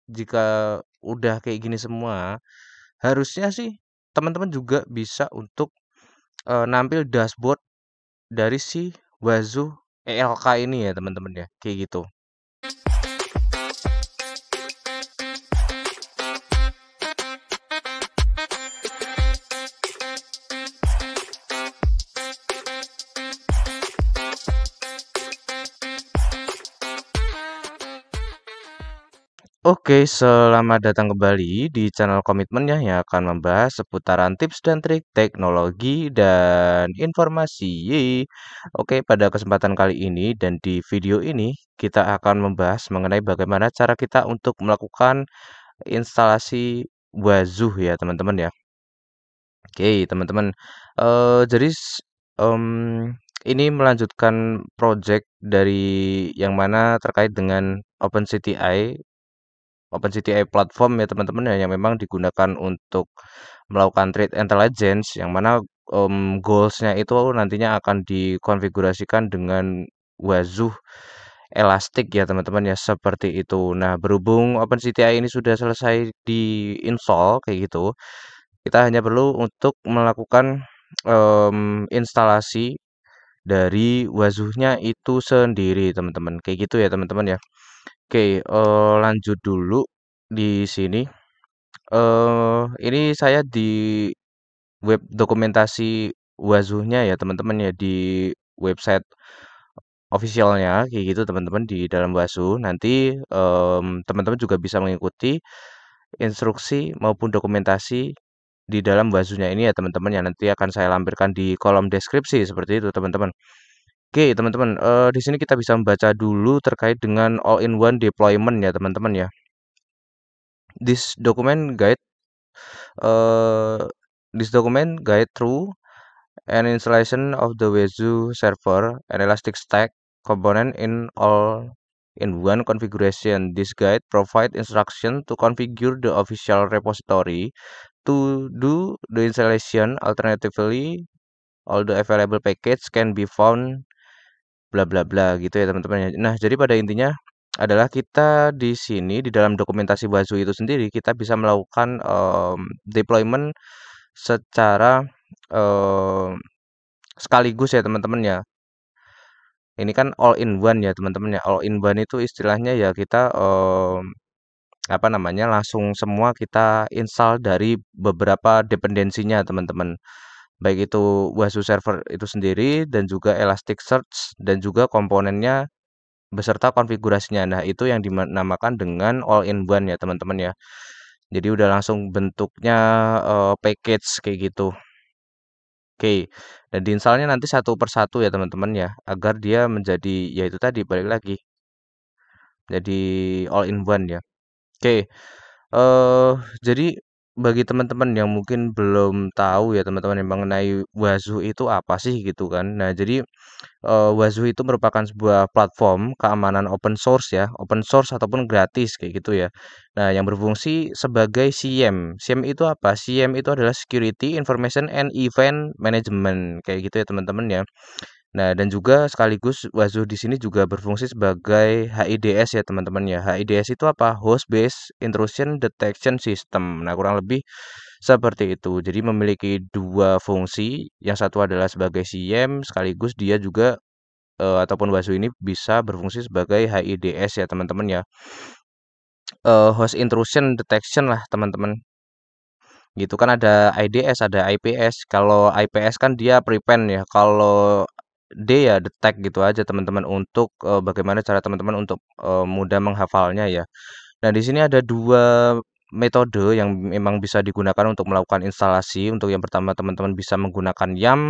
jika udah kayak gini semua, harusnya sih teman-teman juga bisa untuk, nampil dashboard dari si Wazoo ELK ini ya teman-teman ya, kayak gitu. Oke, selamat datang kembali di channel Komitmen ya yang akan membahas seputaran tips dan trik teknologi dan informasi. Yeay. Oke, pada kesempatan kali ini dan di video ini kita akan membahas mengenai bagaimana cara kita untuk melakukan instalasi Wazoo ya teman-teman ya. Oke, teman-teman. Jadi ini melanjutkan project dari yang mana terkait dengan OpenCTI platform ya teman-teman ya yang memang digunakan untuk melakukan trade intelligence yang mana goals-nya itu nantinya akan dikonfigurasikan dengan Wazoo Elastic ya teman-teman ya seperti itu. Nah, berhubung OpenCTI ini sudah selesai di-install kayak gitu, kita hanya perlu untuk melakukan instalasi dari Wazoo-nya itu sendiri teman-teman. Kayak gitu ya teman-teman ya. Oke, lanjut dulu di sini. Ini saya di web dokumentasi Wazoo-nya ya teman-teman ya di website officialnya kayak gitu teman-teman di dalam Wazoo. Nanti teman-teman juga bisa mengikuti instruksi maupun dokumentasi di dalam Wazoo-nya ini ya teman-teman yang nanti akan saya lampirkan di kolom deskripsi seperti itu teman-teman. Oke, teman-teman, di sini kita bisa membaca dulu terkait dengan all-in-one deployment ya teman-teman ya. This document guide uh, this document guide through an installation of the Wazoo server and Elasticstack component in all in one configuration. This guide provides instruction to configure the official repository to do the installation. Alternatively, all the available package can be found bla bla bla gitu ya teman-teman ya. Nah, jadi pada intinya adalah kita di sini di dalam dokumentasi Wazoo itu sendiri kita bisa melakukan deployment secara em, sekaligus ya teman-teman ya. Ini kan all in one ya teman-teman ya. All in one itu istilahnya ya kita apa namanya langsung semua kita install dari beberapa dependensinya teman-teman. Baik itu Wazoo server itu sendiri dan juga Elasticsearch dan juga komponennya beserta konfigurasinya. Nah, itu yang dinamakan dengan all in one ya, teman-teman ya. Jadi udah langsung bentuknya package kayak gitu. Oke. Dan diinstalnya nanti satu persatu ya, teman-teman ya, agar dia menjadi ya itu tadi balik lagi jadi all in one ya. Oke. eh jadi bagi teman-teman yang mungkin belum tahu ya teman-teman yang mengenai Wazoo itu apa sih gitu kan. Nah, jadi Wazoo itu merupakan sebuah platform keamanan open source ya, open source ataupun gratis kayak gitu ya. Nah, yang berfungsi sebagai SIEM. SIEM itu apa? SIEM itu adalah Security Information and Event Management kayak gitu ya teman-teman ya. Nah, dan juga sekaligus Wazoo di sini juga berfungsi sebagai HIDS ya teman-teman ya. HIDS itu apa? Host Based Intrusion Detection System. Nah, kurang lebih seperti itu. Jadi memiliki dua fungsi. Yang satu adalah sebagai SIEM, sekaligus dia juga ataupun Wazoo ini bisa berfungsi sebagai HIDS ya teman-teman ya. Host Intrusion Detection lah teman-teman. Gitu kan ada IDS, ada IPS. Kalau IPS kan dia prevent ya. Kalau D ya detect gitu aja teman-teman untuk bagaimana cara teman-teman untuk mudah menghafalnya ya. Nah, di sini ada dua metode yang memang bisa digunakan untuk melakukan instalasi. Untuk yang pertama teman-teman bisa menggunakan YAM,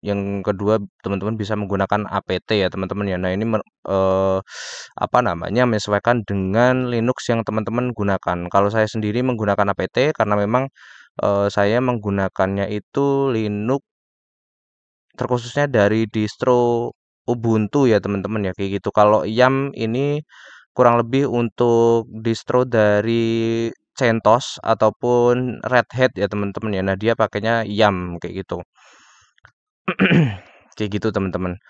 yang kedua teman-teman bisa menggunakan APT ya teman-teman ya. Nah, ini apa namanya menyesuaikan dengan Linux yang teman-teman gunakan. Kalau saya sendiri menggunakan APT karena memang saya menggunakannya itu Linux terkhususnya dari distro Ubuntu ya teman-teman ya kayak gitu. Kalau YAM ini kurang lebih untuk distro dari CentOS ataupun Red Hat ya teman-teman ya. Nah, dia pakainya YAM kayak gitu. Kayak gitu teman-teman.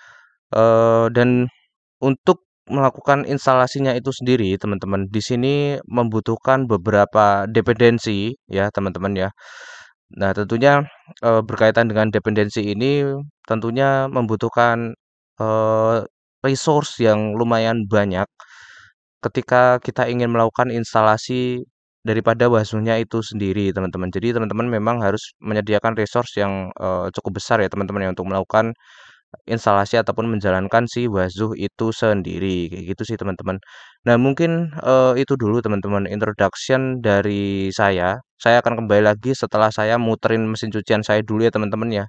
Dan untuk melakukan instalasinya itu sendiri, teman-teman, di sini membutuhkan beberapa dependensi ya, teman-teman ya. Nah, tentunya berkaitan dengan dependensi ini tentunya membutuhkan eh, resource yang lumayan banyak ketika kita ingin melakukan instalasi daripada Wazoo-nya itu sendiri, teman-teman. Jadi, teman-teman memang harus menyediakan resource yang cukup besar ya, teman-teman ya, untuk melakukan instalasi ataupun menjalankan si Wazoo itu sendiri, kayak gitu sih, teman-teman. Nah, mungkin itu dulu, teman-teman, introduction dari saya. Saya akan kembali lagi setelah saya muterin mesin cucian saya dulu ya, teman-teman ya.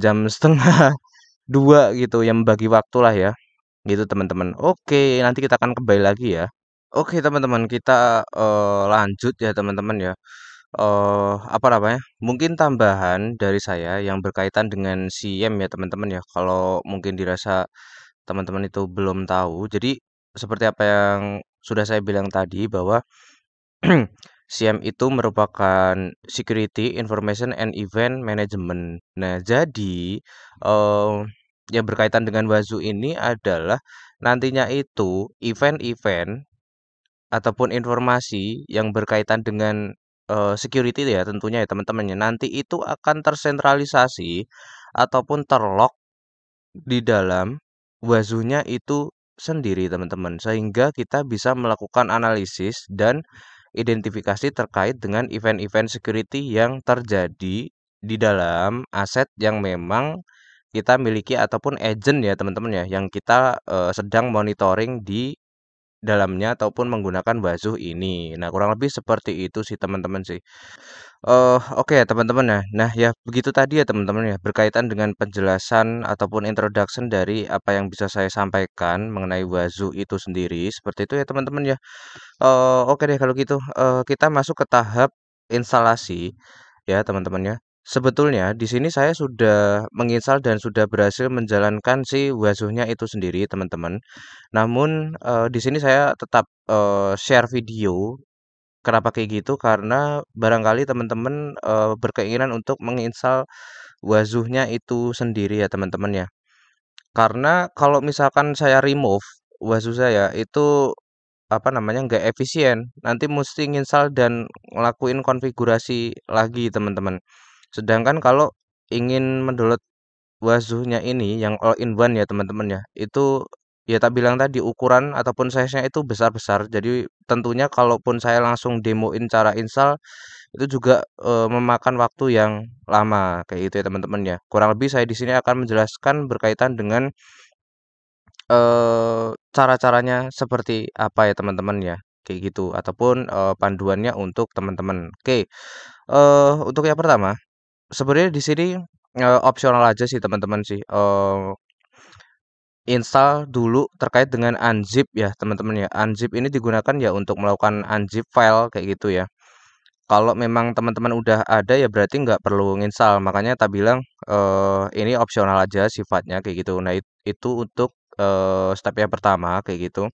Jam setengah 2 gitu, yang membagi waktu lah ya. Gitu, teman-teman. Oke, nanti kita akan kembali lagi ya. Oke, teman-teman, kita lanjut ya, teman-teman ya. Apa namanya? Mungkin tambahan dari saya yang berkaitan dengan SIEM ya, teman-teman ya. Kalau mungkin dirasa teman-teman itu belum tahu. Jadi seperti apa yang sudah saya bilang tadi bahwa SIEM itu merupakan Security Information and Event Management. Nah, jadi yang berkaitan dengan Wazoo ini adalah nantinya itu event-event ataupun informasi yang berkaitan dengan security ya, tentunya ya, teman-teman ya. Nanti itu akan tersentralisasi ataupun terlock di dalam Wazoo-nya itu sendiri, teman-teman. Sehingga kita bisa melakukan analisis dan identifikasi terkait dengan event-event security yang terjadi di dalam aset yang memang kita miliki ataupun agent ya, teman-teman ya, yang kita sedang monitoring di dalamnya ataupun menggunakan Wazoo ini. Nah, kurang lebih seperti itu sih, teman-teman sih. Oke ya, teman-teman ya. Nah, ya begitu tadi ya, teman-teman ya, berkaitan dengan penjelasan ataupun introduction dari apa yang bisa saya sampaikan mengenai Wazoo itu sendiri. Seperti itu ya, teman-teman ya. Oke deh kalau gitu, kita masuk ke tahap instalasi ya, teman-teman ya. Sebetulnya di sini saya sudah menginstal dan sudah berhasil menjalankan si Wazoo-nya itu sendiri, teman-teman. Namun, di sini saya tetap share video. Kenapa kayak gitu? Karena barangkali teman-teman berkeinginan untuk menginstal Wazoo-nya itu sendiri ya, teman-teman ya. Karena kalau misalkan saya remove Wazoo saya itu apa namanya, nggak efisien. Nanti mesti nginstal dan ngelakuin konfigurasi lagi, teman-teman. Sedangkan kalau ingin mendownload Wazoo-nya ini yang all in one ya, teman-teman ya, itu ya tak bilang tadi ukuran ataupun size-nya itu besar-besar. Jadi tentunya kalaupun saya langsung demoin cara install itu juga memakan waktu yang lama kayak gitu ya, teman-teman ya. Kurang lebih saya di sini akan menjelaskan berkaitan dengan cara-caranya seperti apa ya, teman-teman ya, kayak gitu ataupun panduannya untuk teman-teman. Oke, untuk yang pertama sebenarnya di sini opsional aja sih, teman-teman sih. Install dulu terkait dengan unzip ya, teman-teman ya. Unzip ini digunakan ya untuk melakukan unzip file kayak gitu ya. Kalau memang teman-teman udah ada ya berarti nggak perlu nginstal. Makanya tak bilang ini opsional aja sifatnya kayak gitu. Nah, itu untuk step yang pertama kayak gitu.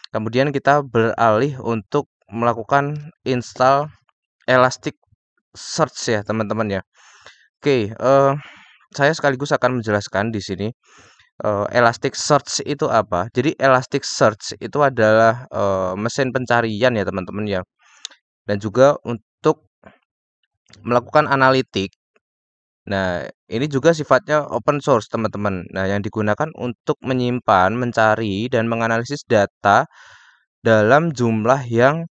Kemudian kita beralih untuk melakukan install Elasticsearch ya, teman-teman ya. Oke, saya sekaligus akan menjelaskan di sini. Elasticsearch itu apa? Jadi Elasticsearch itu adalah mesin pencarian ya, teman-teman ya. Dan juga untuk melakukan analitik. Nah, ini juga sifatnya open source, teman-teman. Nah, yang digunakan untuk menyimpan, mencari, dan menganalisis data dalam jumlah yang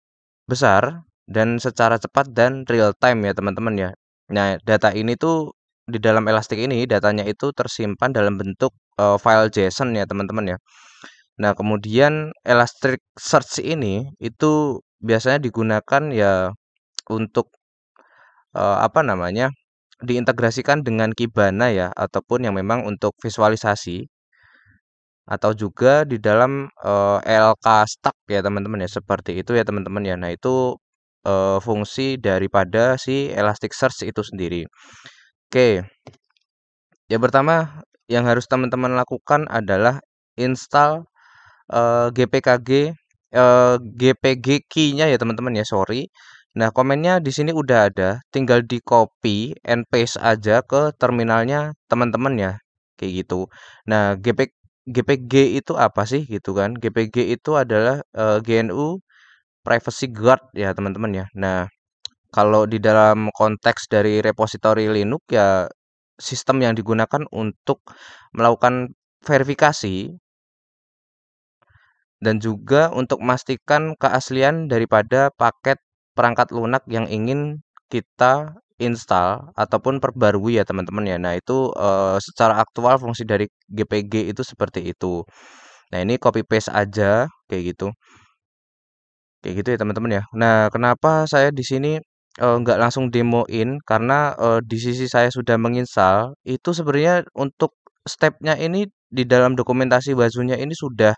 besar dan secara cepat dan real time ya, teman-teman ya. Nah, data ini tuh di dalam Elastic ini datanya itu tersimpan dalam bentuk file JSON ya, teman-teman ya. Nah, kemudian Elasticsearch ini itu biasanya digunakan ya untuk apa namanya? Diintegrasikan dengan Kibana ya ataupun yang memang untuk visualisasi atau juga di dalam ELK stack ya, teman-teman ya. Seperti itu ya, teman-teman ya. Nah, itu fungsi daripada si Elasticsearch itu sendiri. Oke, yang pertama yang harus teman-teman lakukan adalah install GPKG GPG key-nya ya, teman-teman ya, sorry. Nah, komennya di sini udah ada, tinggal di copy and paste aja ke terminalnya teman-teman ya, kayak gitu. Nah, GPG itu apa sih gitu kan? GPG itu adalah GNU Privacy Guard ya teman-teman ya. Nah, kalau di dalam konteks dari repository Linux ya sistem yang digunakan untuk melakukan verifikasi dan juga untuk memastikan keaslian daripada paket perangkat lunak yang ingin kita install ataupun perbarui ya teman-teman ya. Nah, itu secara aktual fungsi dari GPG itu seperti itu. Nah, ini copy paste aja kayak gitu. Kayak gitu ya teman-teman ya. Nah, kenapa saya di sini nggak langsung demoin karena di sisi saya sudah menginstal itu sebenarnya untuk stepnya ini di dalam dokumentasi Bazunya ini sudah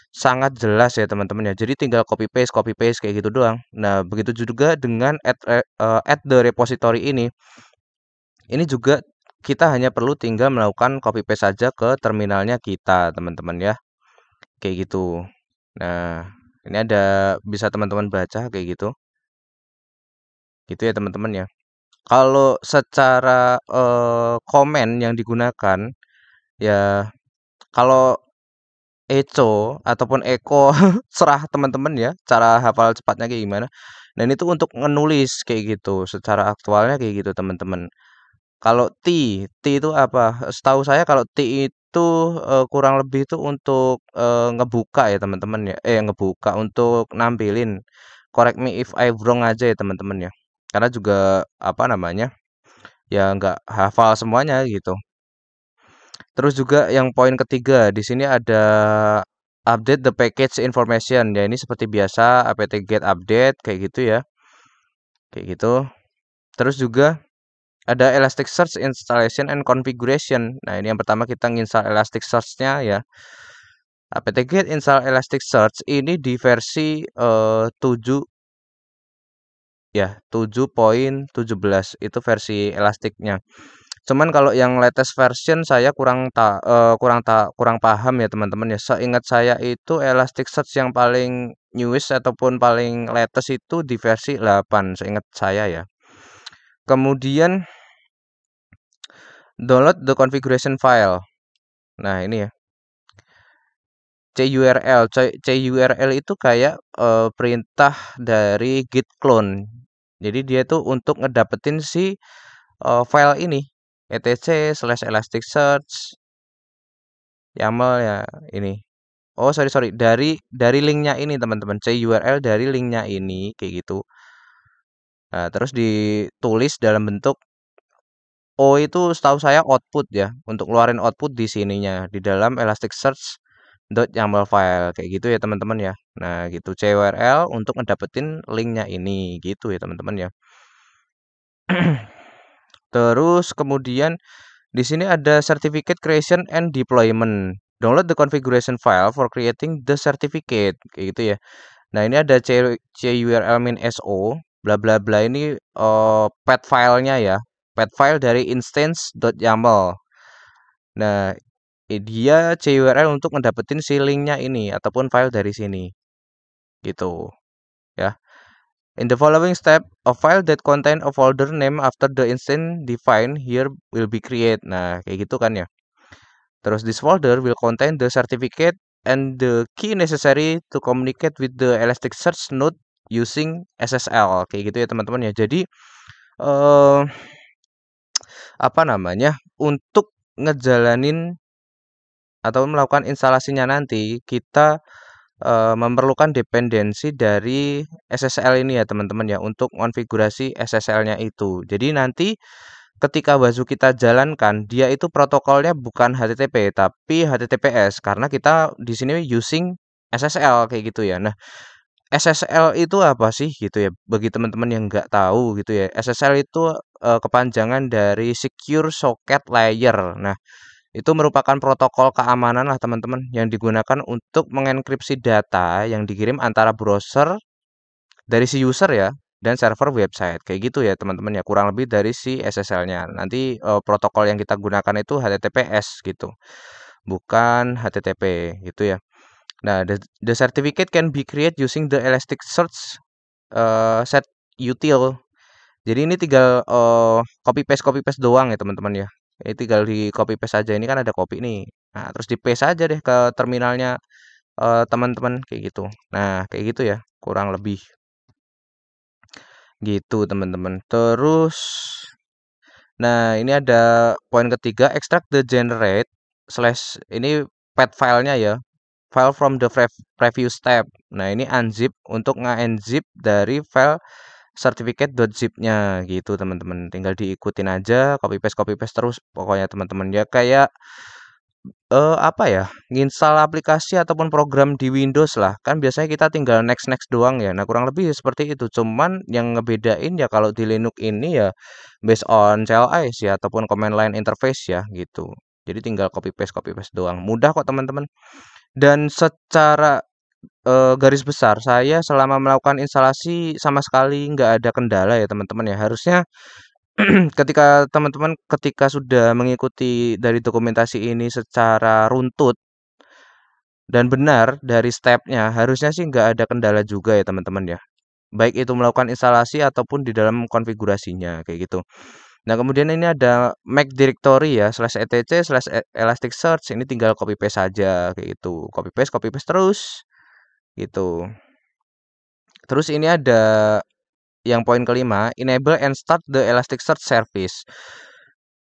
sangat jelas ya teman-teman ya. Jadi tinggal copy paste kayak gitu doang. Nah, begitu juga dengan add the repository ini. Ini juga kita hanya perlu tinggal melakukan copy paste saja ke terminalnya kita, teman-teman ya. Kayak gitu. Nah, ini ada bisa teman-teman baca kayak gitu. Gitu ya teman-teman ya. Kalau secara komen yang digunakan ya kalau Eco ataupun Eko serah teman-teman ya cara hafal cepatnya kayak gimana. Dan itu untuk menulis kayak gitu. Secara aktualnya kayak gitu teman-teman. Kalau T itu apa? Setahu saya kalau T itu kurang lebih itu untuk ngebuka ya teman-teman ya. Ngebuka untuk nampilin. Correct me if I wrong aja ya teman-teman ya. Karena juga apa namanya? Ya nggak hafal semuanya gitu. Terus juga yang poin ketiga di sini ada update the package information. Ya ini seperti biasa apt-get update kayak gitu ya. Kayak gitu. Terus juga ada Elasticsearch installation and configuration. Nah, ini yang pertama kita nginstal Elasticsearch-nya ya. apt-get install Elasticsearch ini di versi 7 ya, 7.17 itu versi Elasticnya. Cuman kalau yang latest version saya kurang paham ya teman-teman ya. Seingat saya itu Elasticsearch yang paling newest ataupun paling latest itu di versi 8 seingat saya ya. Kemudian download the configuration file. Nah, ini ya. CURL itu kayak perintah dari git clone. Jadi dia tuh untuk ngedapetin si file ini etc/elasticsearch YAML ya ini. Oh, sorry dari linknya ini teman-teman. CURL dari linknya ini kayak gitu. Nah, terus ditulis dalam bentuk O itu setahu saya output ya, untuk ngeluarin output di sininya di dalam Elasticsearch .yaml file kayak gitu ya teman-teman ya. Nah, gitu CURL untuk ngedapetin linknya ini gitu ya teman-teman ya. Terus kemudian di sini ada certificate creation and deployment. Download the configuration file for creating the certificate kayak gitu ya. Nah, ini ada CURL min so bla bla bla ini path filenya ya. Path file dari instance.yaml. Nah, dia CURL untuk ngedapetin si linknya ini ataupun file dari sini gitu ya. In the following step, a file that contain a folder name after the instance defined here will be created. Nah, kayak gitu kan ya. Terus this folder will contain the certificate and the key necessary to communicate with the Elasticsearch node using SSL. Kayak gitu ya teman-teman ya. Jadi eh apa namanya? Untuk ngejalanin atau melakukan instalasinya nanti kita memerlukan dependensi dari SSL ini ya teman-teman ya untuk konfigurasi SSL-nya itu. Jadi nanti ketika Bazu kita jalankan dia itu protokolnya bukan HTTP tapi HTTPS karena kita di sini using SSL kayak gitu ya. Nah, SSL itu apa sih gitu ya? Bagi teman-teman yang nggak tahu gitu ya. SSL itu kepanjangan dari Secure Socket Layer. Nah, itu merupakan protokol keamanan lah teman-teman yang digunakan untuk mengenkripsi data yang dikirim antara browser dari si user ya dan server website. Kayak gitu ya teman-teman ya. Kurang lebih dari si SSL-nya. Nanti protokol yang kita gunakan itu HTTPS gitu. Bukan HTTP gitu ya. Nah, the certificate can be created using the Elasticsearch set util. Jadi ini tinggal copy paste doang ya teman-teman ya. Ini tinggal di copy paste aja. Ini kan ada copy nih. Nah, terus di-paste aja deh ke terminalnya teman-teman kayak gitu. Nah, kayak gitu ya, kurang lebih gitu, teman-teman. Terus nah, ini ada poin ketiga, extract the generate slash ini path filenya ya, file from the previous step. Nah, ini unzip untuk nge-unzip dari file certificate.zip-nya gitu, teman-teman. Tinggal diikutin aja, copy paste terus pokoknya teman-teman ya, kayak apa ya, nginstal aplikasi ataupun program di Windows lah. Kan biasanya kita tinggal next next doang ya. Nah, kurang lebih seperti itu. Cuman yang ngebedain ya kalau di Linux ini ya based on CLI sih ataupun command line interface ya gitu. Jadi tinggal copy paste doang. Mudah kok teman-teman. Dan secara garis besar saya selama melakukan instalasi sama sekali nggak ada kendala ya teman-teman ya. Harusnya ketika sudah mengikuti dari dokumentasi ini secara runtut dan benar dari stepnya, harusnya sih nggak ada kendala juga ya teman-teman ya. Baik itu melakukan instalasi ataupun di dalam konfigurasinya kayak gitu. Nah, kemudian ini ada make directory ya slash etc slash elasticsearch, ini tinggal copy paste saja kayak gitu. Copy paste terus gitu. Terus ini ada yang poin kelima, enable and start the Elasticsearch service.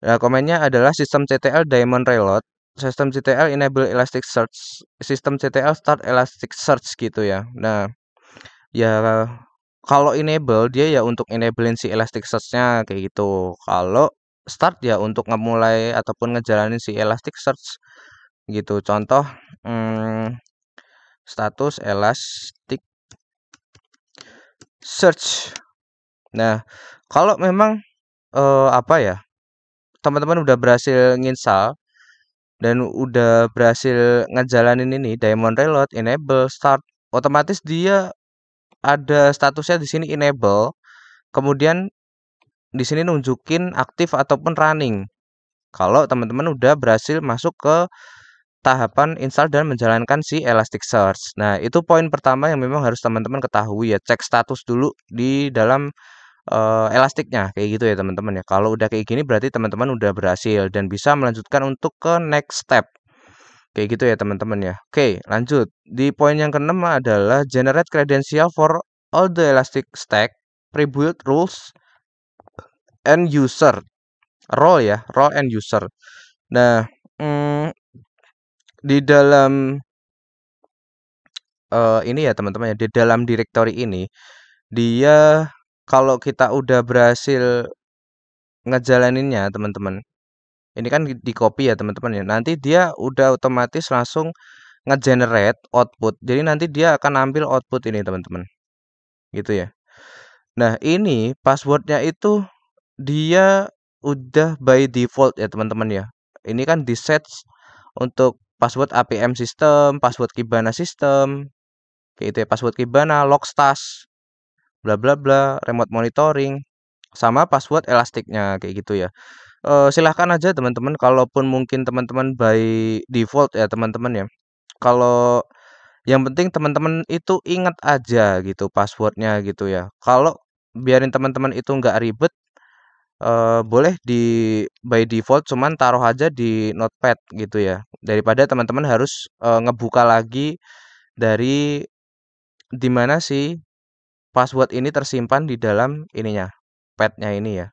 Nah, komennya adalah sistem CTL daemon reload, sistem CTL enable Elasticsearch, sistem CTL start Elasticsearch gitu ya. Nah, ya kalau enable dia ya untuk enablein si Elasticsearch-nya kayak gitu. Kalau start ya untuk ngemulai ataupun ngejalanin si Elasticsearch gitu. Contoh status Elasticsearch. Nah, kalau memang apa ya, teman-teman udah berhasil nginstal dan udah berhasil ngejalanin ini daemon reload, enable, start, otomatis dia ada statusnya di sini enable. Kemudian di sini nunjukin aktif ataupun running. Kalau teman-teman udah berhasil masuk ke tahapan install dan menjalankan si Elasticsearch. Nah, itu poin pertama yang memang harus teman-teman ketahui ya. Cek status dulu di dalam elastiknya kayak gitu ya teman-teman ya. Kalau udah kayak gini berarti teman-teman udah berhasil dan bisa melanjutkan untuk ke next step. Kayak gitu ya teman-teman ya. Oke, lanjut. Di poin yang keenam adalah generate credential for all the Elastic Stack pre-built rules and user. Role ya, role and user. Nah, di dalam ini ya teman-teman ya, di dalam directory ini dia kalau kita udah berhasil ngejalaninnya teman-teman. Ini kan di copy ya teman-teman ya. Nanti dia udah otomatis langsung nge-generate output. Jadi nanti dia akan ambil output ini teman-teman. Gitu ya. Nah, ini passwordnya itu dia udah by default ya teman-teman ya. Ini kan di set untuk password APM system, password Kibana system, kayak itu ya, password Kibana, Logstash, bla bla bla, remote monitoring, sama password elastiknya kayak gitu ya. Silahkan aja teman-teman, kalaupun mungkin teman-teman by default ya teman-teman ya. Kalau yang penting teman-teman itu ingat aja gitu passwordnya gitu ya. Kalau biarin teman-teman itu nggak ribet, boleh di by default cuman taruh aja di notepad gitu ya. Daripada teman-teman harus ngebuka lagi dari di mana sih password ini tersimpan di dalam ininya, padnya ini ya.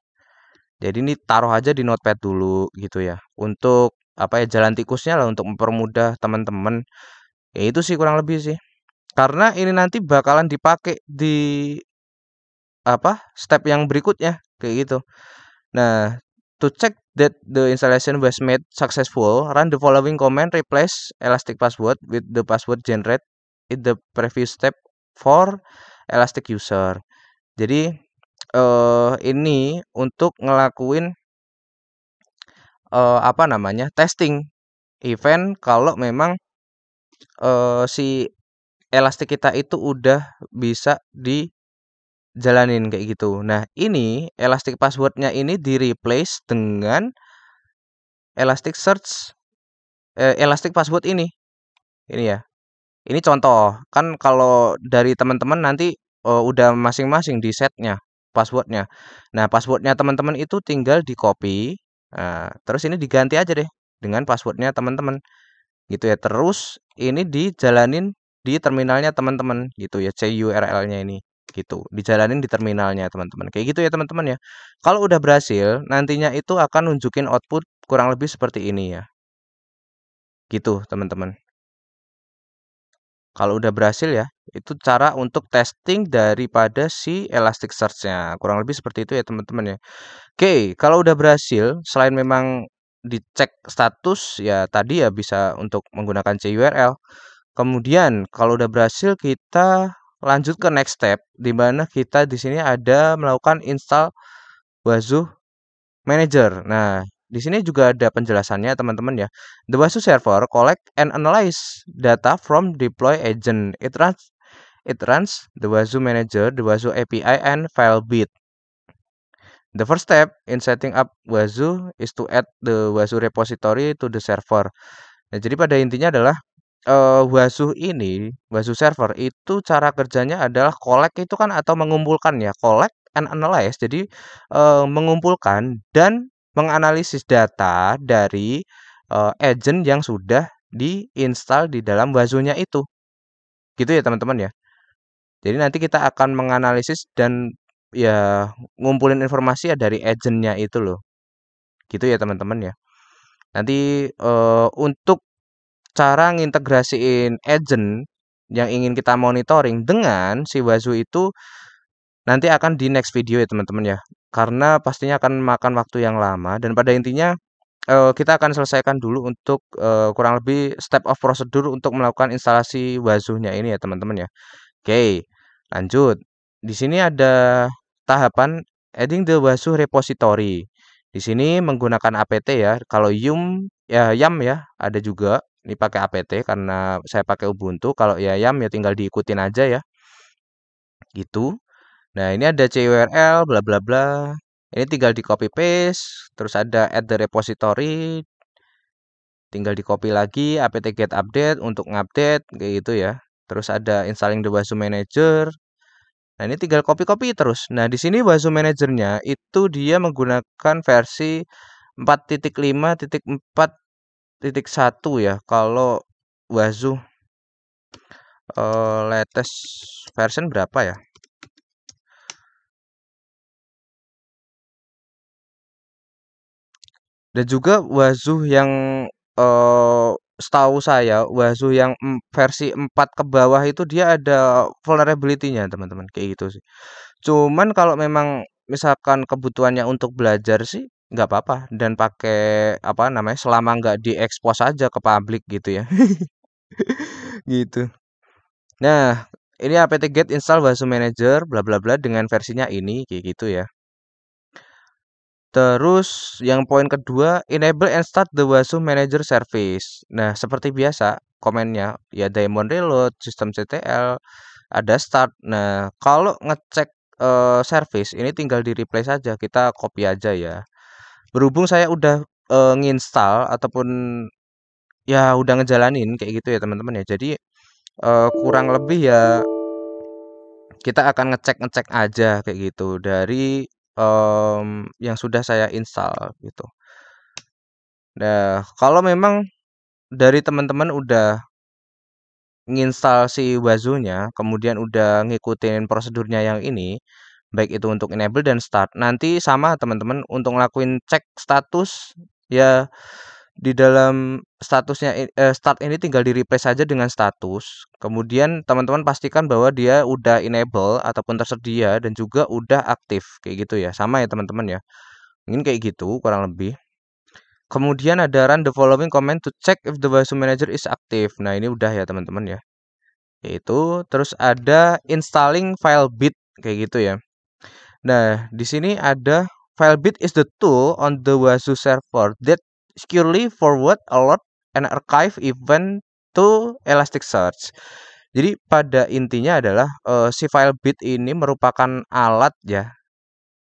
Jadi ini taruh aja di notepad dulu gitu ya. Untuk apa ya, jalan tikusnya lah untuk mempermudah teman-teman. Ya itu sih kurang lebih sih. Karena ini nanti bakalan dipakai di apa? Step yang berikutnya kayak gitu. Nah, to check that the installation was made successful, run the following command: replace elastic password with the password generate in the previous step for elastic user. Jadi ini untuk ngelakuin apa namanya, testing event kalau memang si elastik kita itu udah bisa dijalanin kayak gitu. Nah, ini elastic passwordnya ini di-replace dengan Elasticsearch elastic password ini. Ini ya. Ini contoh. Kan kalau dari teman-teman nanti udah masing-masing di setnya passwordnya. Nah, passwordnya teman-teman itu tinggal di-copy. Nah, terus ini diganti aja deh dengan passwordnya teman-teman. gitu ya. Terus ini dijalanin di terminalnya teman-teman gitu ya, CURL-nya ini gitu. Dijalanin di terminalnya teman-teman. Kayak gitu ya teman-teman ya. Kalau udah berhasil, nantinya itu akan nunjukin output kurang lebih seperti ini ya. Gitu teman-teman. Kalau udah berhasil ya, itu cara untuk testing daripada si Elasticsearch-nya. Kurang lebih seperti itu ya teman-teman ya. Oke, kalau udah berhasil, selain memang dicek status ya tadi ya bisa untuk menggunakan CURL. Kemudian kalau udah berhasil kita lanjut ke next step di mana kita di sini ada melakukan install Wazoo Manager. Nah, di sini juga ada penjelasannya teman-teman ya. The Wazoo server collect and analyze data from deploy agent. It runs the Wazoo Manager, the Wazoo API and FileBit. The first step in setting up Wazoo is to add the Wazoo repository to the server. Nah, jadi pada intinya adalah Wazoo server itu cara kerjanya adalah collect itu kan atau mengumpulkan ya, collect and analyze. Jadi mengumpulkan dan menganalisis data dari agent yang sudah diinstal di dalam Wazoo-nya itu. Gitu ya teman-teman ya. Jadi nanti kita akan menganalisis dan ya ngumpulin informasi ya dari agentnya itu loh. Gitu ya teman-teman ya. Nanti untuk cara ngintegrasiin agent yang ingin kita monitoring dengan si Wazoo itu nanti akan di next video ya teman-teman ya. Karena pastinya akan makan waktu yang lama dan pada intinya kita akan selesaikan dulu untuk kurang lebih step of prosedur untuk melakukan instalasi Wazoo-nya ini ya teman-teman ya. Oke, lanjut. Di sini ada tahapan adding the Wazoo repository. Di sini menggunakan apt ya. Kalau YAM ya, ada juga. Ini pakai apt karena saya pakai Ubuntu. Kalau ya YAM ya tinggal diikutin aja ya. Gitu. Nah, ini ada CURL bla bla bla. Ini tinggal di copy paste, terus ada add the repository, tinggal di copy lagi apt get update untuk ngupdate kayak gitu ya. Terus ada installing the Wazoo Manager. Nah, ini tinggal copy-copy terus. Nah, di sini Wazoo Manager-nya itu dia menggunakan versi 4.5.4.1 ya. Kalau Wazoo latest version berapa ya? Dan juga Wazoo yang setahu saya Wazoo yang versi 4 ke bawah itu dia ada vulnerability-nya, teman-teman, kayak gitu sih. Cuman kalau memang misalkan kebutuhannya untuk belajar sih nggak apa-apa dan pakai apa namanya selama nggak diekspos aja ke publik gitu ya. Gitu. Nah, ini apt-get install Wazoo Manager bla bla bla dengan versinya ini kayak gitu ya. Terus yang poin kedua, enable and start the Wazoo Manager service. Nah, seperti biasa komennya ya daemon reload, systemctl, ada start. Nah, kalau ngecek service ini tinggal di replay saja, kita copy aja ya. Berhubung saya udah nginstal ataupun ya udah ngejalanin kayak gitu ya teman-teman ya. Jadi kurang lebih ya kita akan ngecek-ngecek aja kayak gitu dari yang sudah saya install gitu. Nah, kalau memang dari teman-teman udah nginstal si Wazoo-nya, kemudian udah ngikutin prosedurnya yang ini, baik itu untuk enable dan start. Nanti sama teman-teman untuk ngelakuin cek status ya di dalam start ini tinggal di-replace saja dengan status. Kemudian teman-teman pastikan bahwa dia udah enable ataupun tersedia dan juga udah aktif kayak gitu ya. Sama ya teman-teman ya. Mungkin kayak gitu kurang lebih. Kemudian ada run the following command to check if the Wazoo Manager is active. Nah, ini udah ya teman-teman ya. Yaitu terus ada installing FileBit kayak gitu ya. Nah, di sini ada FileBit is the tool on the Wazoo server that securely forward alert and archive event to Elasticsearch. Jadi pada intinya adalah si FileBit ini merupakan alat ya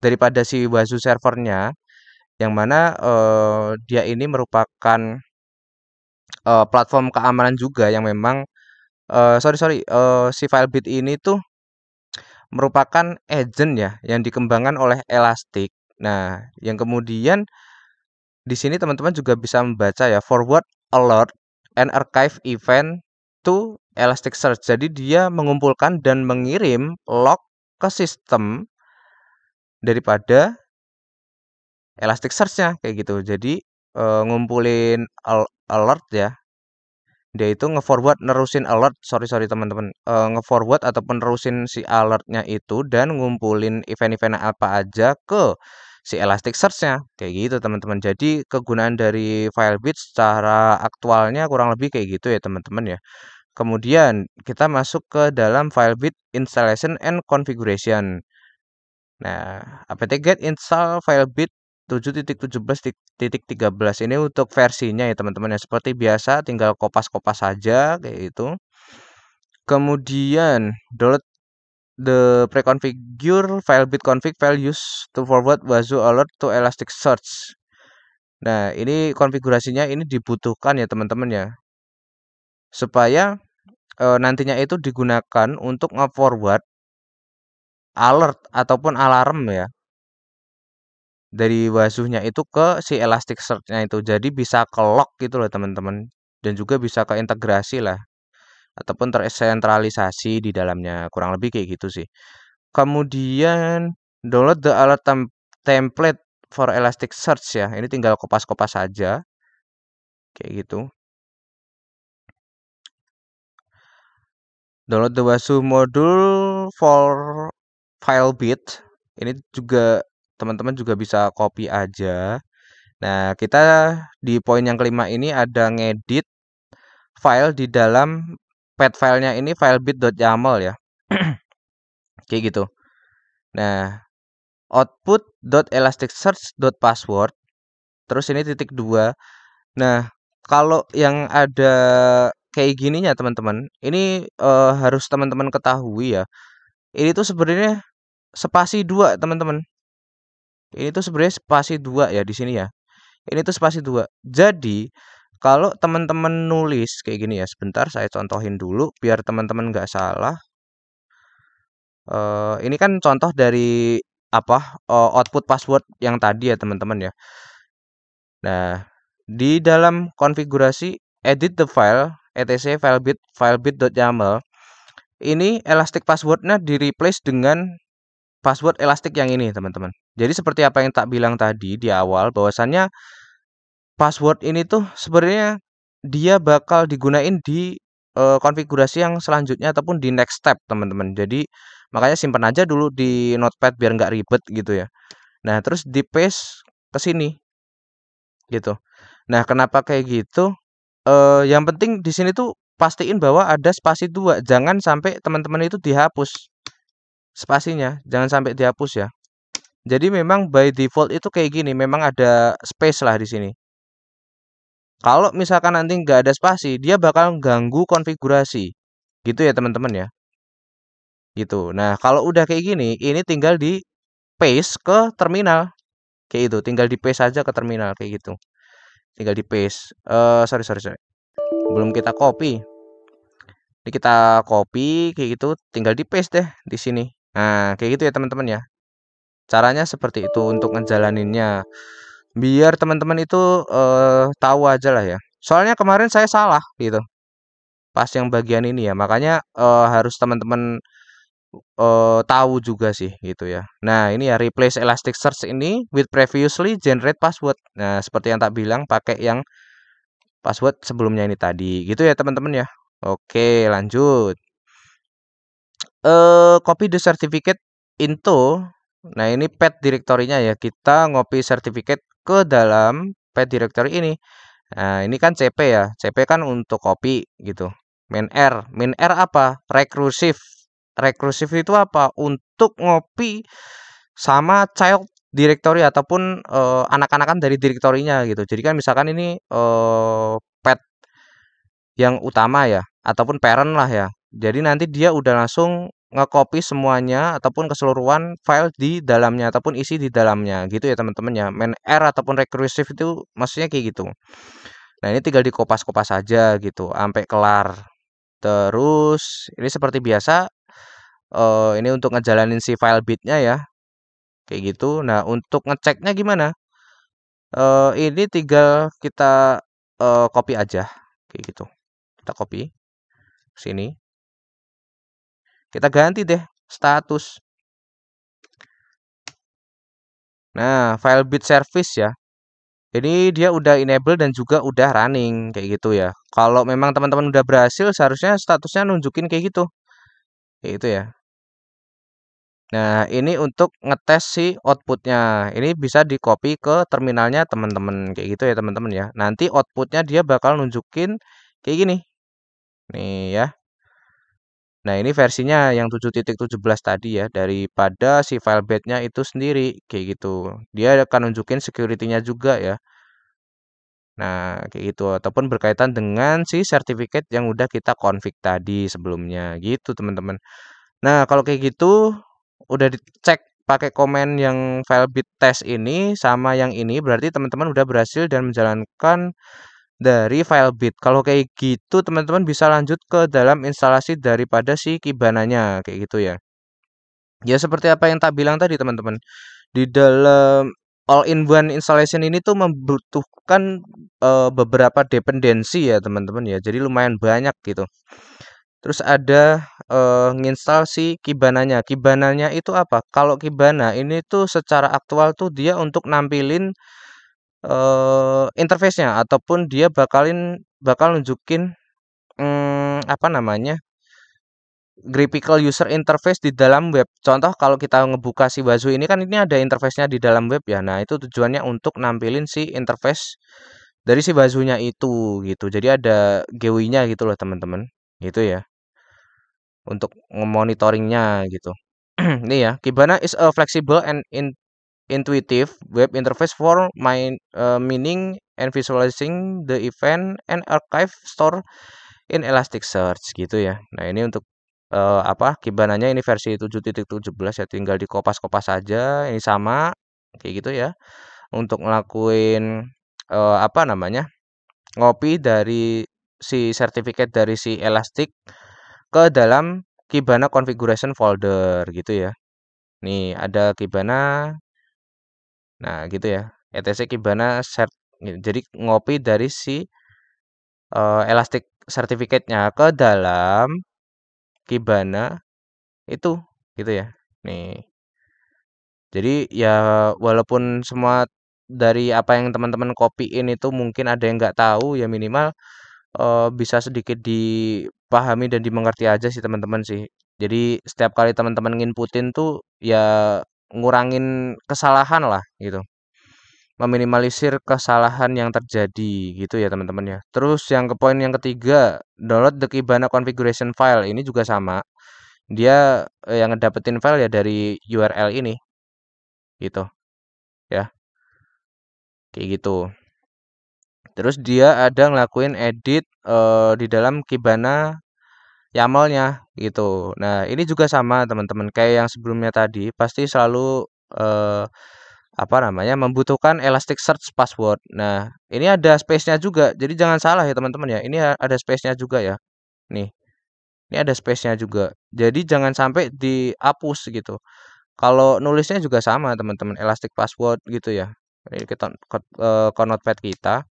daripada si Wazoo servernya yang mana dia ini merupakan platform keamanan juga yang memang sorry sorry si Filebit ini tuh merupakan agent ya yang dikembangkan oleh Elastic. Nah, yang kemudian di sini teman-teman juga bisa membaca ya forward alert and archive event to Elasticsearch. Jadi dia mengumpulkan dan mengirim log ke sistem daripada Elasticsearch-nya kayak gitu. Jadi ngumpulin alert ya. Dia itu nge-forward nerusin alert, sorry teman-teman, nge-forward ataupun nerusin si alertnya itu dan ngumpulin event-event apa aja ke si Elasticsearch-nya kayak gitu teman-teman. Jadi kegunaan dari Firebit secara aktualnya kurang lebih kayak gitu ya teman-teman ya. Kemudian kita masuk ke dalam Firebit installation and configuration. Nah, apt-get install Firebit 7.17.13 ini untuk versinya ya teman-teman ya. Seperti biasa tinggal kopas-kopas saja kayak gitu. Kemudian download the preconfigure Firebit config file used to forward Wazoo alert to Elasticsearch. Nah, ini konfigurasinya ini dibutuhkan ya teman-teman ya. Supaya nantinya itu digunakan untuk nge-forward alert ataupun alarm ya dari Wazoo-nya itu ke si Elasticsearch-nya itu. Jadi bisa ke lock gitu loh teman-teman. Dan juga bisa ke integrasi lah. Ataupun tersentralisasi di dalamnya. Kurang lebih kayak gitu sih. Kemudian download the alert template for Elasticsearch ya. Ini tinggal kopas-kopas saja. Kayak gitu. Download the Wazoo module for Firebit. Ini juga teman-teman juga bisa copy aja. Nah, kita di poin yang kelima ini ada ngedit file di dalam pad filenya ini filebit.yaml ya. Kayak gitu. Nah, output.elasticsearch.password. Terus ini titik 2. Nah, kalau yang ada kayak gininya teman-teman, ini harus teman-teman ketahui ya. Ini tuh sebenarnya spasi 2, teman-teman. Ini tuh sebenarnya spasi 2 ya di sini ya. Ini tuh spasi 2. Jadi, kalau teman-teman nulis kayak gini ya, sebentar saya contohin dulu biar teman-teman nggak salah. Ini kan contoh dari apa output password yang tadi ya teman-teman ya. Nah, di dalam konfigurasi edit the file etc filebit.yaml ini elastic passwordnya di replace dengan password elastic yang ini teman-teman. Jadi seperti apa yang tak bilang tadi di awal bahwasannya password ini tuh sebenarnya dia bakal digunain di konfigurasi yang selanjutnya ataupun di next step teman-teman. Jadi makanya simpan aja dulu di notepad biar nggak ribet gitu ya. Nah terus di paste ke sini gitu. Nah kenapa kayak gitu? Yang penting di sini tuh pastiin bahwa ada spasi 2. Jangan sampai teman-teman itu dihapus spasinya. Jangan sampai dihapus ya. Jadi memang by default itu kayak gini. Memang ada space lah di sini. Kalau misalkan nanti nggak ada spasi, dia bakal ganggu konfigurasi. Gitu ya teman-teman ya. Gitu. Nah, kalau udah kayak gini, ini tinggal di paste ke terminal. Kayak itu, tinggal di paste aja ke terminal kayak gitu. Tinggal di paste. Sorry. Belum kita copy. Ini kita copy kayak gitu, tinggal di paste deh di sini. Nah, kayak gitu ya teman-teman ya. Caranya seperti itu untuk ngejalaninnya. Biar teman-teman itu tahu aja lah ya. Soalnya kemarin saya salah gitu. Pas yang bagian ini ya. Makanya harus teman-teman tahu juga sih gitu ya. Nah, ini ya replace Elasticsearch ini with previously generate password. Nah, seperti yang tak bilang pakai yang password sebelumnya ini tadi. Gitu ya teman-teman ya. Oke, lanjut. Copy the certificate into. Nah, ini pad directory-nya ya. Kita ngopi certificate ke dalam pad directory ini. Nah, ini kan CP ya. CP kan untuk copy gitu. Main R. Main R apa? Recursive. Recursive itu apa? Untuk ngopi sama child directory ataupun anak-anakan dari direktorinya gitu. Jadi kan misalkan ini pad yang utama ya ataupun parent lah ya. Jadi nanti dia udah langsung nge-copy semuanya ataupun keseluruhan file di dalamnya ataupun isi di dalamnya gitu ya teman-teman ya. Main R ataupun recursive itu maksudnya kayak gitu. Nah, ini tinggal dikopas-kopas saja gitu sampai kelar. Terus ini seperti biasa ini untuk ngejalanin si file bitnya ya. Kayak gitu. Nah, untuk ngeceknya gimana? Ini tinggal kita copy aja kayak gitu. Kita copy sini. Kita ganti deh status. Nah, file bit service ya. Ini dia udah enable dan juga udah running kayak gitu ya. Kalau memang teman-teman udah berhasil, seharusnya statusnya nunjukin kayak gitu. Kayak gitu ya. Nah, ini untuk ngetes si outputnya. Ini bisa di copy ke terminalnya teman-teman kayak gitu ya teman-teman ya. Nanti outputnya dia bakal nunjukin kayak gini. Nih ya. Nah, ini versinya yang 7.17 tadi ya, daripada si file bed-nya itu sendiri, kayak gitu. Dia akan nunjukin security-nya juga ya. Nah, kayak gitu. Ataupun berkaitan dengan si sertifikat yang udah kita config tadi sebelumnya, gitu teman-teman. Nah, kalau kayak gitu, udah dicek pakai komen yang file bit test ini sama yang ini, berarti teman-teman udah berhasil dan menjalankan dari file bit. Kalau kayak gitu teman-teman bisa lanjut ke dalam instalasi daripada si Kibananya kayak gitu ya. Ya seperti apa yang tak bilang tadi teman-teman. Di dalam all-in-one installation ini tuh membutuhkan beberapa dependensi ya teman-teman ya. Jadi lumayan banyak gitu. Terus ada nginstal si Kibananya. Kibananya itu apa? Kalau Kibana ini tuh secara aktual tuh dia untuk nampilin interface-nya ataupun dia bakal nunjukin, apa namanya, graphical user interface di dalam web. Contoh kalau kita ngebuka si Wazu ini kan ini ada interface-nya di dalam web ya. Nah, itu tujuannya untuk nampilin si interface dari si Wazunya itu gitu. Jadi ada GUI-nya gitu loh teman-teman, gitu ya, untuk ngemonitoringnya gitu. Ini ya, Kibana is a flexible and intuitive web interface for mining and visualizing the event and archive store in Elasticsearch gitu ya. Nah, ini untuk apa? Kibananya ini versi 7.17 ya, tinggal dikopas-kopas saja. Ini sama kayak gitu ya. Untuk ngelakuin apa namanya? Ngopi dari si sertifikat dari si Elastic ke dalam Kibana configuration folder gitu ya. Nih ada Kibana. Nah, gitu ya. etc Kibana cert jadi ngopi dari si Elastic sertifikatnya ke dalam Kibana itu gitu ya. Nih. Jadi ya walaupun semua dari apa yang teman-teman copy-in itu mungkin ada yang nggak tahu ya minimal bisa sedikit dipahami dan dimengerti aja sih teman-teman sih. Jadi setiap kali teman-teman nginputin tuh ya ngurangin kesalahan lah gitu. Meminimalisir kesalahan yang terjadi gitu ya teman-teman ya. Terus yang ke poin yang ketiga, download the Kibana configuration file. Ini juga sama. Dia yang ngedapetin file ya dari URL ini gitu ya. Kayak gitu. Terus dia ada ngelakuin edit di dalam Kibana YAML-nya gitu. Nah, ini juga sama teman-teman kayak yang sebelumnya tadi, pasti selalu apa namanya, membutuhkan Elasticsearch password. Nah, ini ada space-nya juga. Jadi jangan salah ya teman-teman ya. Ini ada space-nya juga ya. Nih, ini ada space-nya juga. Jadi jangan sampai dihapus gitu. Kalau nulisnya juga sama teman-teman, Elastic password gitu ya. Ini kita ke notepad kita.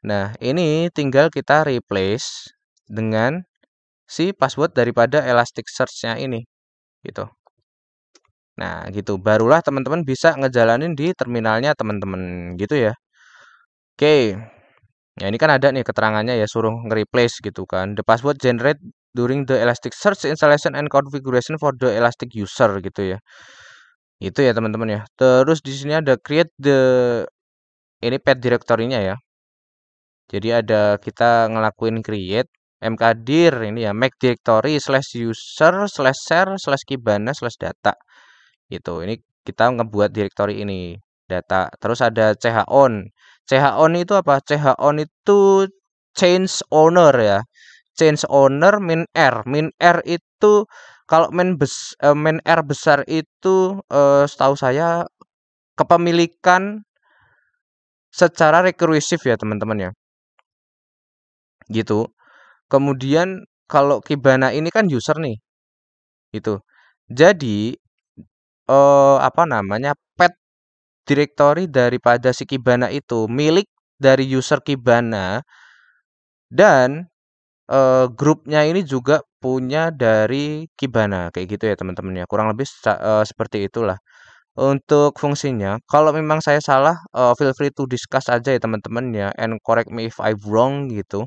Nah, ini tinggal kita replace dengan si password daripada Elasticsearch-nya ini gitu. Nah, gitu. Barulah teman-teman bisa ngejalanin di terminalnya teman-teman gitu ya. Oke. Ya, ini kan ada nih keterangannya ya suruh nge-replace gitu kan. The password generate during the Elasticsearch installation and configuration for the Elastic user gitu ya. Itu ya teman-teman ya. Terus di sini ada create the ini path directory-nya ya. Jadi ada kita ngelakuin create mkdir ini ya make directory slash user slash share slash kibana slash data gitu. Ini kita ngebuat directory ini data. Terus ada chown. Chown itu apa? Chown itu change owner ya. Change owner min r. Min r itu kalau min r besar itu setahu saya kepemilikan secara rekursif ya teman-teman ya. Gitu. Kemudian kalau Kibana ini kan user nih. Gitu. Jadi apa namanya? Path directory daripada si Kibana itu milik dari user Kibana Dan grupnya ini juga punya dari Kibana kayak gitu ya teman-teman ya. Kurang lebih seperti itulah. Untuk fungsinya, kalau memang saya salah, feel free to discuss aja ya teman-teman ya, and correct me if I'm wrong gitu.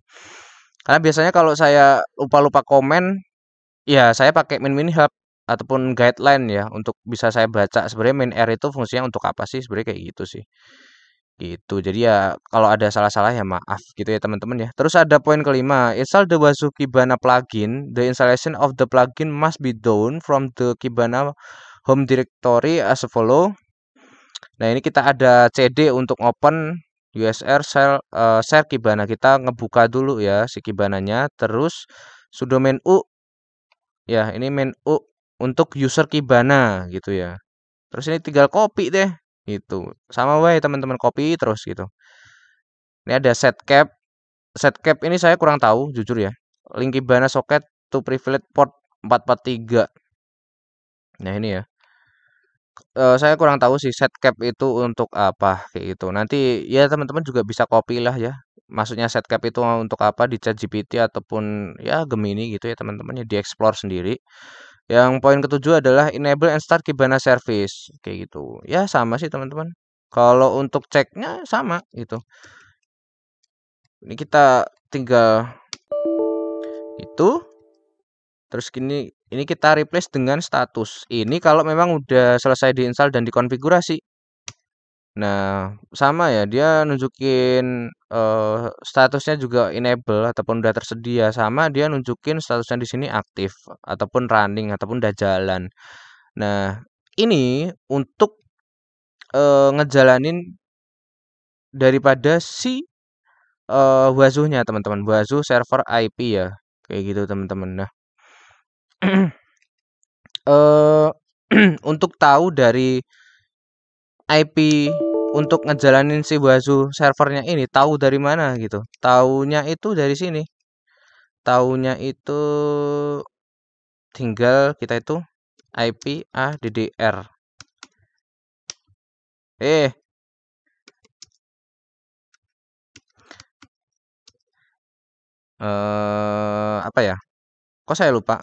Karena biasanya kalau saya lupa-lupa komen, ya saya pakai min hub ataupun guideline ya untuk bisa saya baca sebenarnya min R itu fungsinya untuk apa sih sebenarnya kayak gitu sih. Gitu. Jadi ya kalau ada salah-salah ya maaf gitu ya teman-teman ya. Terus ada poin kelima, install the Wazuh Kibana plugin. The installation of the plugin must be done from the Kibana home directory as follow. Nah, ini kita ada CD untuk open USR share Kibana. Kita ngebuka dulu ya si Kibananya. Terus sudo main u ya, ini main u untuk user Kibana gitu ya. Terus ini tinggal copy deh gitu. Sama wae teman-teman copy terus gitu. Ini ada setcap. Setcap ini saya kurang tahu jujur ya. Link Kibana socket to privilege port 443. Nah, ini ya. Saya kurang tahu sih setcap itu untuk apa kayak gitu. Nanti ya teman-teman juga bisa copy lah ya. Maksudnya setcap itu untuk apa di ChatGPT ataupun ya Gemini gitu ya teman-teman ya dieksplor sendiri. Yang poin ketujuh adalah enable and start Kibana service kayak gitu. Ya sama sih teman-teman. Kalau untuk ceknya sama gitu. Ini kita tinggal itu terus ini kita replace dengan status. Ini kalau memang udah selesai diinstal dan dikonfigurasi. Nah, sama ya, dia nunjukin statusnya juga enable ataupun udah tersedia, sama dia nunjukin statusnya di sini aktif ataupun running ataupun udah jalan. Nah, ini untuk ngejalanin daripada si Wazuhnya teman-teman, Wazuh server IP ya, kayak gitu teman-teman. Nah, eh untuk tahu dari IP untuk ngejalanin si Wazuh servernya ini tahu dari mana gitu. Taunya itu dari sini. Taunya itu tinggal kita itu IP ADDR. Eh, apa ya? Kok saya lupa?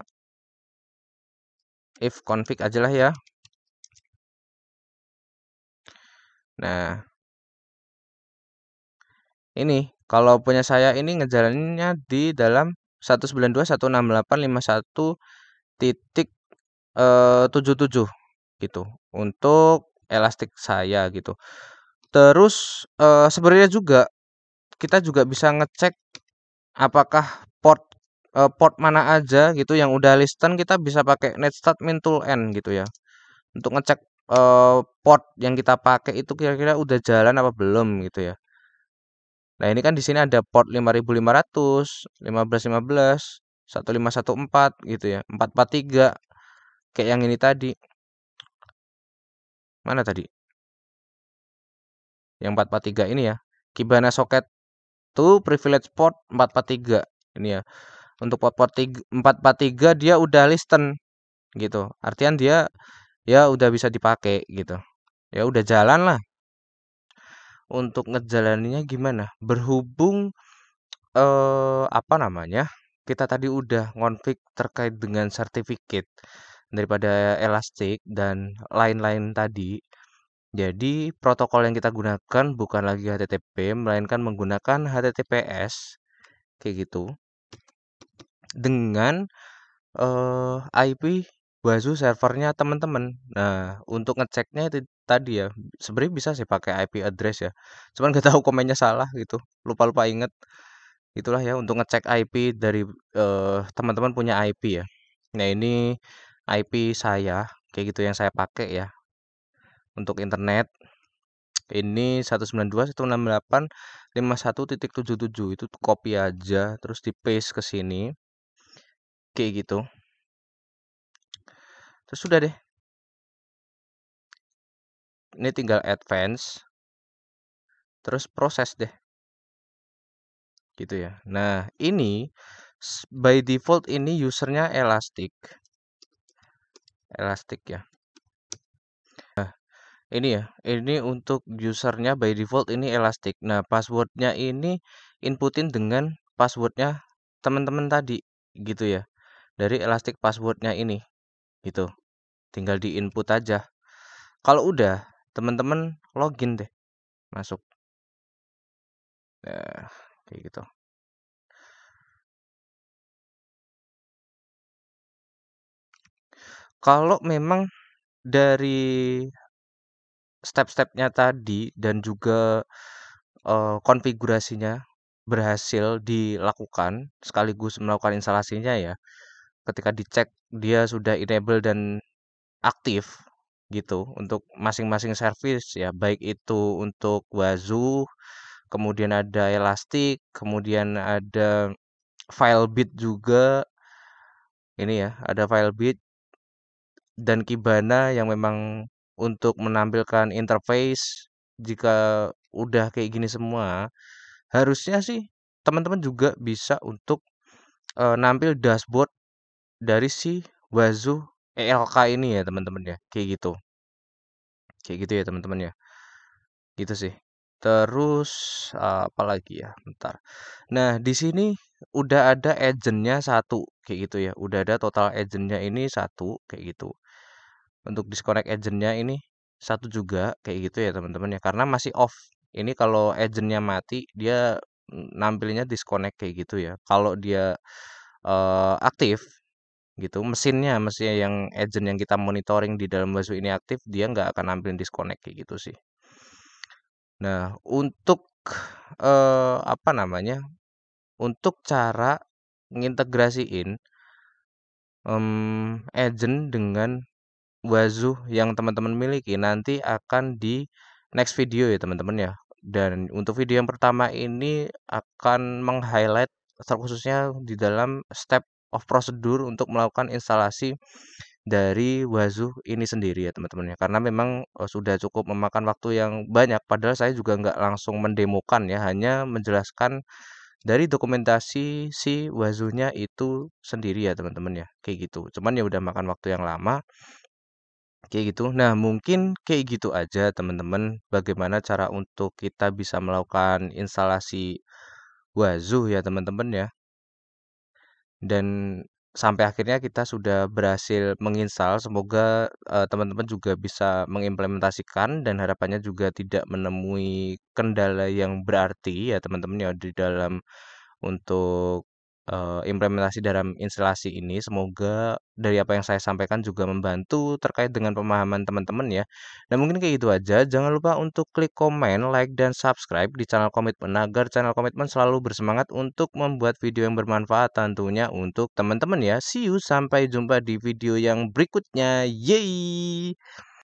If config aja lah ya. Nah, ini kalau punya saya ini ngejalaninnya di dalam 192.168.51 titik 77 gitu untuk elastik saya gitu. Terus sebenarnya juga kita juga bisa ngecek apakah port mana aja gitu yang udah listen kita bisa pakai netstart min tool n gitu ya. Untuk ngecek port yang kita pakai itu kira-kira udah jalan apa belum gitu ya. Nah, ini kan di sini ada port 5500, 1515, 1514 gitu ya. 443 kayak yang ini tadi. Mana tadi? Yang 443 ini ya. Kibana socket to privilege port 443 ini ya. Untuk port 443 dia udah listen gitu. Artian dia ya udah bisa dipakai gitu. Ya udah jalan lah. Untuk ngejalaninya gimana? Berhubung apa namanya? Kita tadi udah ngonfig terkait dengan sertifikat daripada Elastic dan lain-lain tadi. Jadi protokol yang kita gunakan bukan lagi HTTP melainkan menggunakan HTTPS kayak gitu dengan IP Wazuh servernya teman-teman. Nah, untuk ngeceknya itu tadi ya, sebenarnya bisa sih pakai IP address ya. Cuman nggak tahu komennya salah gitu. Lupa-lupa inget. Itulah ya untuk ngecek IP dari teman-teman punya IP ya. Nah, ini IP saya kayak gitu yang saya pakai ya untuk internet. Ini 192.168.51.77 itu copy aja terus di paste ke sini kayak gitu. Terus sudah deh. Ini tinggal advance terus proses deh. Gitu ya. Nah, ini by default ini usernya Elastic. Elastic ya. Ini ya, ini untuk usernya by default ini Elastic. Nah, passwordnya ini inputin dengan passwordnya teman-teman tadi gitu ya. Dari elastic passwordnya ini gitu. Tinggal di input aja. Kalau udah, teman-teman login deh, masuk. Nah, kayak gitu. Kalau memang dari step-stepnya tadi dan juga konfigurasinya berhasil dilakukan sekaligus melakukan instalasinya ya. Ketika dicek dia sudah enable dan aktif gitu untuk masing-masing service ya, baik itu untuk Wazoo, kemudian ada Elastic, kemudian ada Filebit juga ini ya, ada Filebit dan Kibana yang memang untuk menampilkan interface jika udah kayak gini semua, harusnya sih teman-teman juga bisa untuk nampil dashboard dari si Wazoo ELK ini ya teman-teman ya, kayak gitu. Kayak gitu ya teman-teman ya. Gitu sih. Terus apalagi ya? Bentar. Nah, di sini udah ada agentnya satu kayak gitu ya. Udah ada total agentnya ini satu kayak gitu. Untuk disconnect agentnya ini satu juga kayak gitu ya teman-teman ya. Karena masih off. Ini kalau agentnya mati dia nampilnya disconnect kayak gitu ya. Kalau dia aktif gitu, mesinnya yang agent yang kita monitoring di dalam Wazoo ini aktif, dia nggak akan nampilin disconnect kayak gitu sih. Nah, untuk apa namanya, untuk cara ngintegrasiin agent dengan Wazoo yang teman-teman miliki nanti akan di next video ya teman-teman ya. Dan untuk video yang pertama ini akan meng-highlight terkhususnya di dalam step of procedure untuk melakukan instalasi dari Wazoo ini sendiri ya teman-teman ya. Karena memang sudah cukup memakan waktu yang banyak. Padahal saya juga nggak langsung mendemokan ya, hanya menjelaskan dari dokumentasi si Wazoo-nya itu sendiri ya teman-teman ya, kayak gitu. Cuman ya udah makan waktu yang lama kayak gitu. Nah, mungkin kayak gitu aja teman-teman bagaimana cara untuk kita bisa melakukan instalasi Wazoo ya teman-teman ya. Dan sampai akhirnya kita sudah berhasil menginstal. Semoga teman-teman juga bisa mengimplementasikan dan harapannya juga tidak menemui kendala yang berarti ya teman-teman ya di dalam untuk implementasi dalam instalasi ini. Semoga dari apa yang saya sampaikan juga membantu terkait dengan pemahaman teman-teman ya. Dan mungkin kayak gitu aja. Jangan lupa untuk klik komen, like, dan subscribe di channel Komitmen agar channel Komitmen selalu bersemangat untuk membuat video yang bermanfaat tentunya untuk teman-teman ya. See you, sampai jumpa di video yang berikutnya. Yeay!